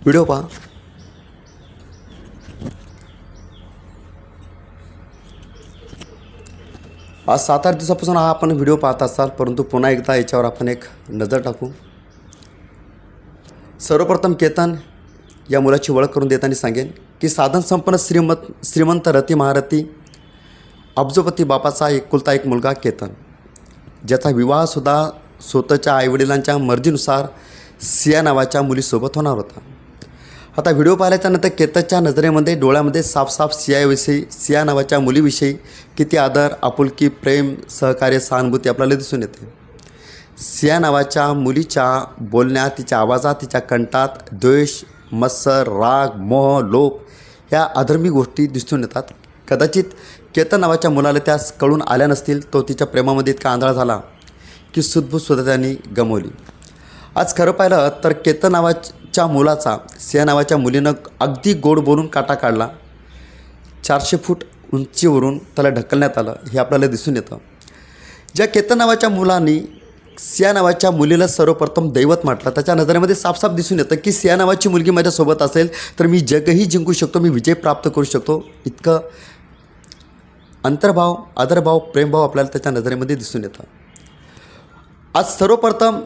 Video पहा. आज 7-8 दिवसापासून हा आपण व्हिडिओ पाहत असाल, परंतु पुन्हा एकदा याच्यावर आपण एक नजर टाकू. सर्वप्रथम केतन या मुलाची ओळख करून देताना सांगेन की साधन संपन्न श्रीमंत रती महारथी अब्जोपती बापाचा एकुलता एक मुलगा केतन, ज्याचा विवाहसुद्धा स्वतःच्या आईवडिलांच्या मर्जीनुसार सिया नावाच्या मुलीसोबत होणार होता. आता व्हिडिओ पाहिल्याच्यानंतर केतनच्या नजरेमध्ये डोळ्यामध्ये साफ सिया नावाच्या मुलीविषयी किती आदर, आपुलकी, प्रेम, सहकार्य, सहानुभूती आपल्याला दिसून येते. सिया नावाच्या मुलीच्या बोलण्यात, तिच्या आवाजात, तिच्या कंठात द्वेष, मत्सर, राग, मोह, लोभ ह्या अधर्मी गोष्टी दिसून येतात. कदाचित केतन नावाच्या मुलाला त्या कळून आल्या नसतील. तो तिच्या प्रेमामध्ये इतका आंधळा झाला की सुद्धा त्यांनी गमावली. आज खरं पाहिलं तर केतन नावाच्या मुलाचा सिया नावाच्या मुलीनं अगदी गोड बोलून काटा काढला. 400 फूट उंचीवरून त्याला ढकलण्यात आलं हे आपल्याला दिसून येतं. ज्या केतन नावाच्या मुलांनी सिया नावाच्या मुलीला सर्वप्रथम दैवत म्हटलं, त्याच्या नजरेमध्ये साफ दिसून येतं की सिया नावाची मुलगी माझ्यासोबत असेल तर मी जगही जिंकू शकतो, मी विजय प्राप्त करू शकतो. इतकं अंतर्भाव, आदरभाव, प्रेमभाव आपल्याला त्याच्या नजरेमध्ये दिसून येतं. आज सर्वप्रथम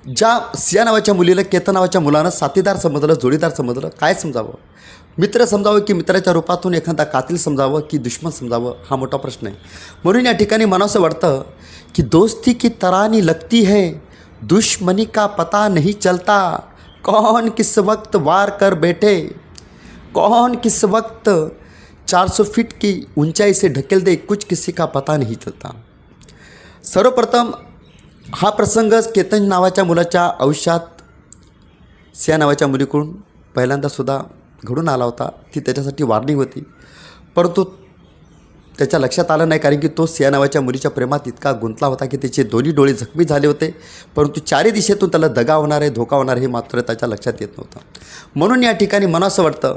ज्या सिया नावाच्या मुलीला केतन नावाच्या मुलानं साथीदार समजलं, जोडीदार समजलं, काय समजावं? मित्र समजावं की मित्राच्या रूपातून एखादा कातिल समजावं की दुश्मन समजावं, हा मोठा प्रश्न आहे. म्हणून या ठिकाणी मनावं वाटतं की दोस्ती की तरानी लगती है, दुश्मनी का पता नहीं चलता, कौन किस वक्त वार कर बैठे, कौन किस वक्त 400 फीट की ऊंचाई से ढकेल दे, कुछ किसी का पता नहीं चलता. सर्वप्रथम हा प्रसंग केतन नावाच्या मुलाच्या आयुष्यात सिया नावाच्या मुलीकडून पहिल्यांदासुद्धा घडून आला होता. ती त्याच्यासाठी वॉर्निंग होती, परंतु त्याच्या लक्षात आलं नाही, कारण की तो सिया नावाच्या मुलीच्या प्रेमात इतका गुंतला होता की त्याचे दोन्ही डोळे जखमी झाले होते. परंतु चारी दिशेतून त्याला दगा होणार आहे, धोका होणार आहे हे मात्र त्याच्या लक्षात येत नव्हतं. म्हणून या ठिकाणी मला असं वाटतं,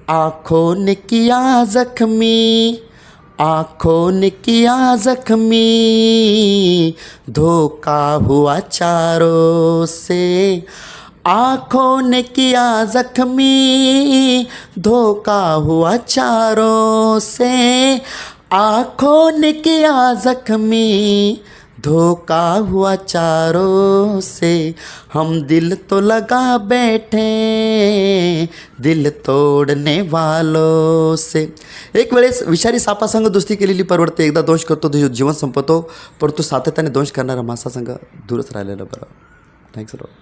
आँखों ने किया जख्मी, आँखों ने किया जख्मी, धोखा हुआ चारों से, आँखों ने किया जख्मी, धोखा हुआ चारों से, आँखों ने किया जख्मी, धोखा हुआ चारों से, हम दिल तो लगा बैठे दिल तोडने वालों से. एक वेळेस विषारी सापासंग दोस्ती केलेली परवडते. एकदा दोष करतो जीवन संपतो, परंतु सातत्याने दोष करणाऱ्या माणसासंग दूरच राहिलेलं बरं. Thanks lot.